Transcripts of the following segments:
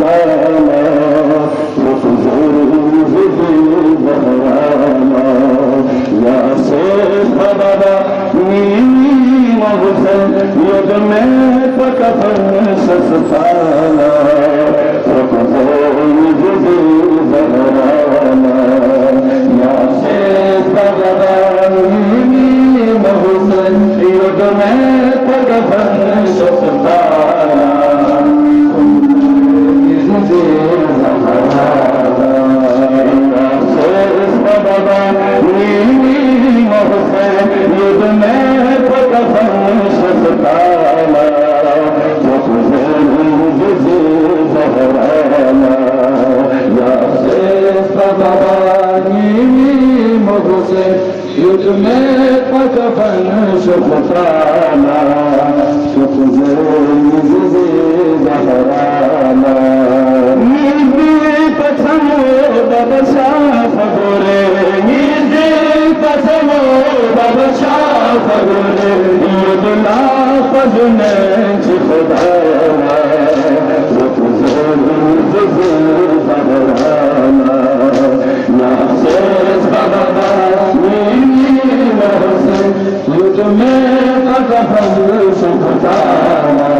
सुल्ताना या से बाबा नीनी महुसन युग में पकफन सस्ताना या से बाबा नीनी महुसन युग में पकफन सस्ताना युद्ध में पकफन सुखताना सुख बहराना नींदी पसमो बबशाह फगोरे नींदी पसमो बबशाह फगोरे युद्ध ना पजने खुदाना सुख बहराना या से बाबा युद्ध में पकफन सुखताना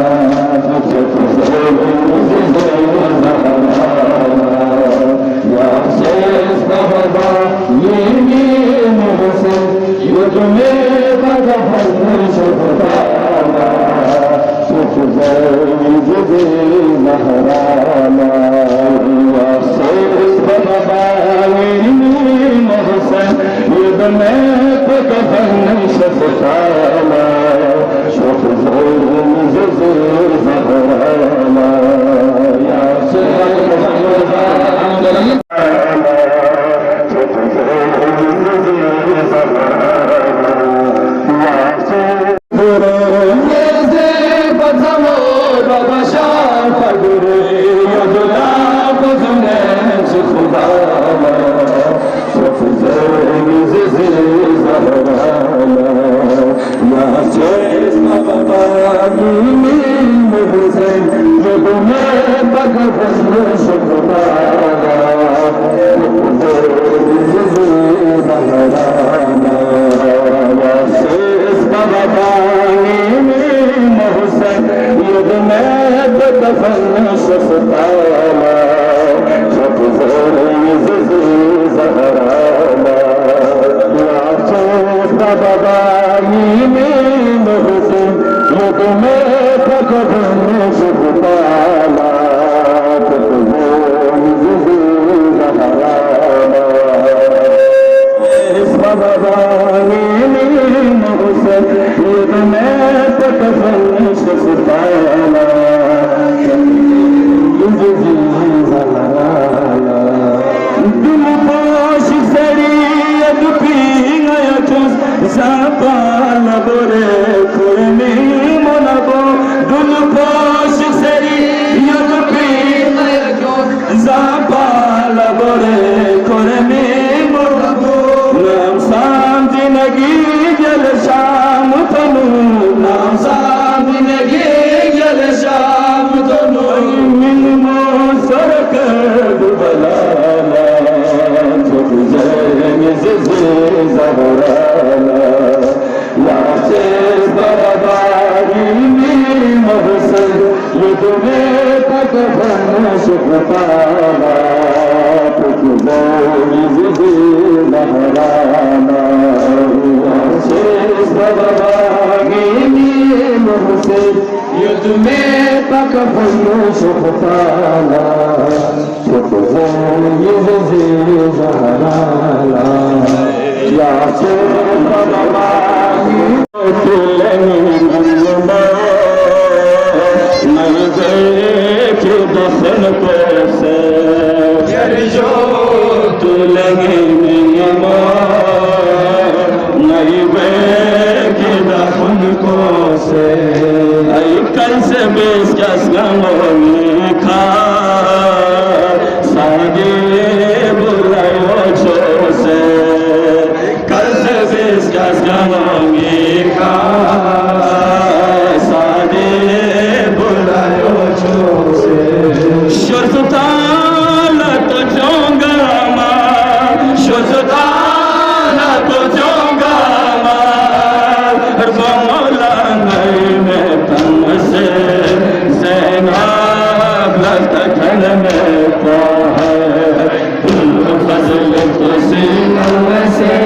या से बाबा युद्ध में पकफन सुखताना सुख बहराना या से बाबा युद्ध में पकफन सस्ताना सुख बहराना या से Şartı लखन में तो है फजल तसीम से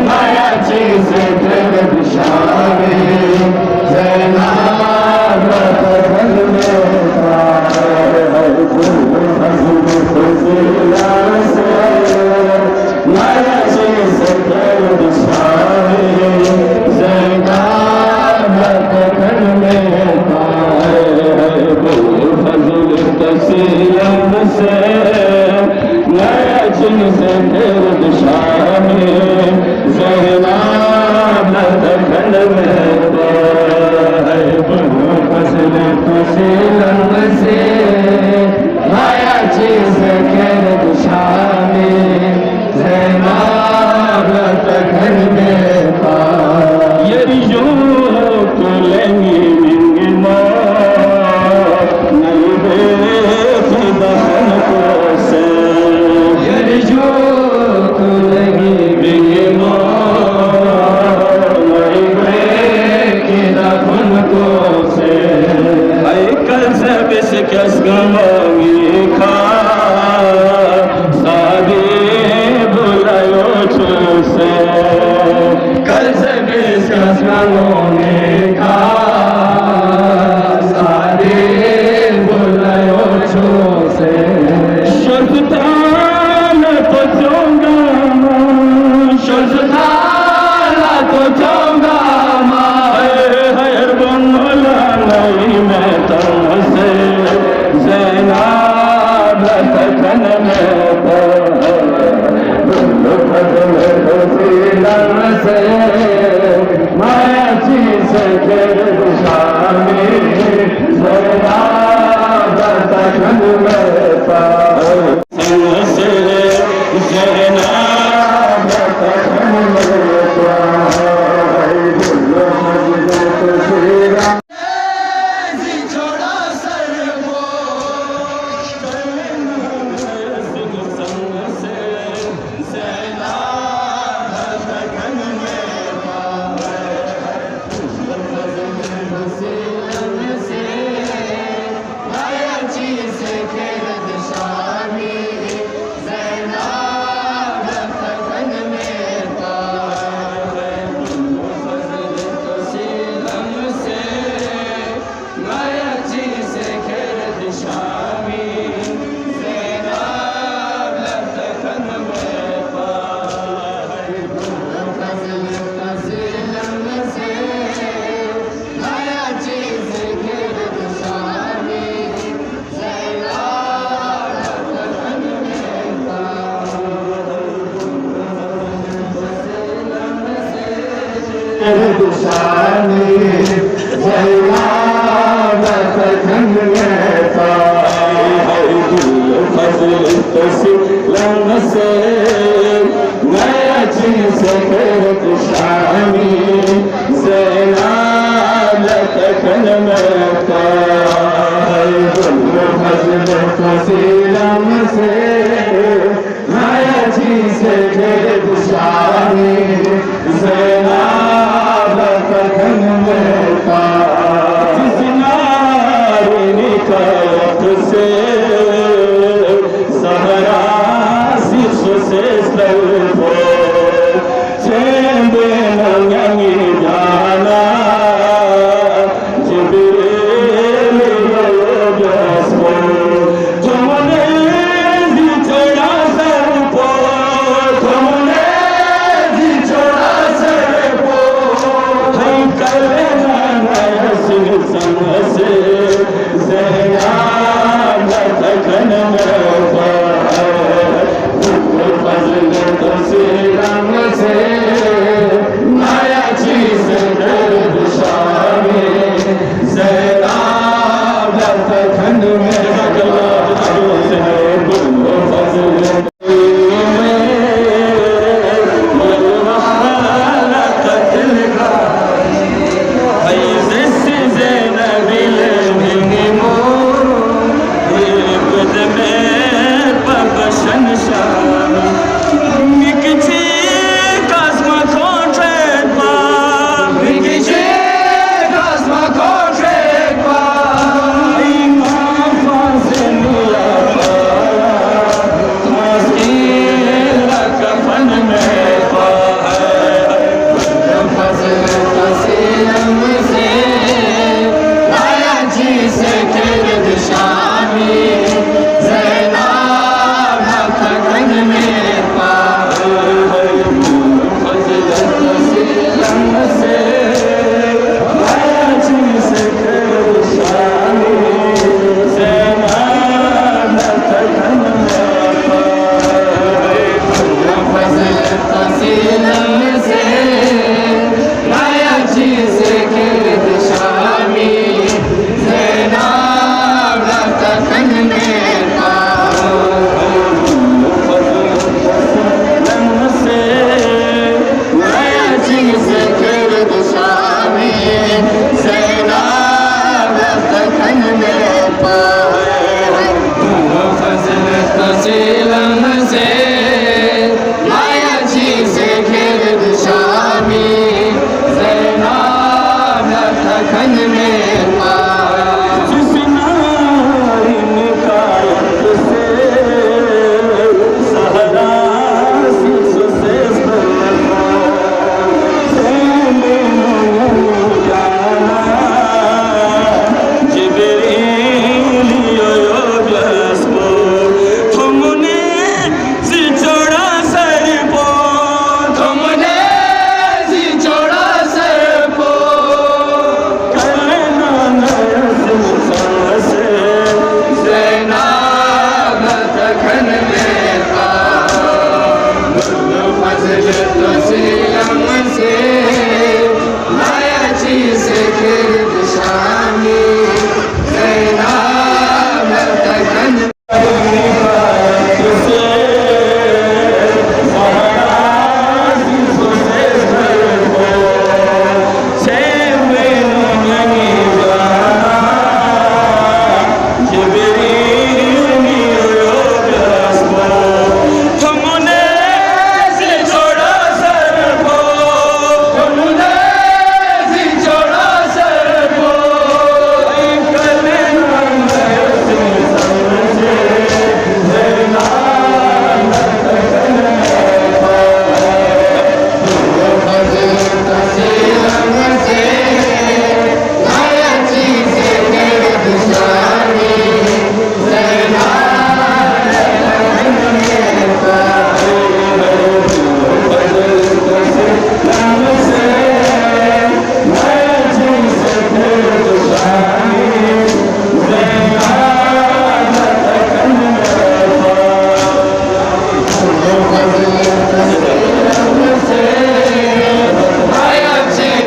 नया चीज तेरे शामी जनाब लखन में तो है फजल तसीम से नया चीज तेरे शामी जनाब लखन में तो तसीम से नया जिन्स गिरद शामी ज़हनाब लखन में तो है फजल तसीम से नया जिन्स गिरद शामी ज़हनाब लखन में तो ये यूं तो लेंगी किस गमोगी खा सादी बुलायो छूसे कल से किस गमोगी खा सादी बुलायो छूसे शर्तान तो जाऊंगा शर्तान तो जाऊंगा हर बनला नहीं मैं तुमसे ज़नाब लखन में तो फजल तसीम से माया चीज गिरद शामी ज़नाब लखन में तो से ज़नाब लखन में तो शानी ज़नाब लखन में तो फजल तसीम से नया चीज गिरद शामी ज़नाब लखन में तो फजल तसीम से नया चीज गिरद शामी ज़नाब लखन में तो जिस नारी निकायत से सहरा शीश से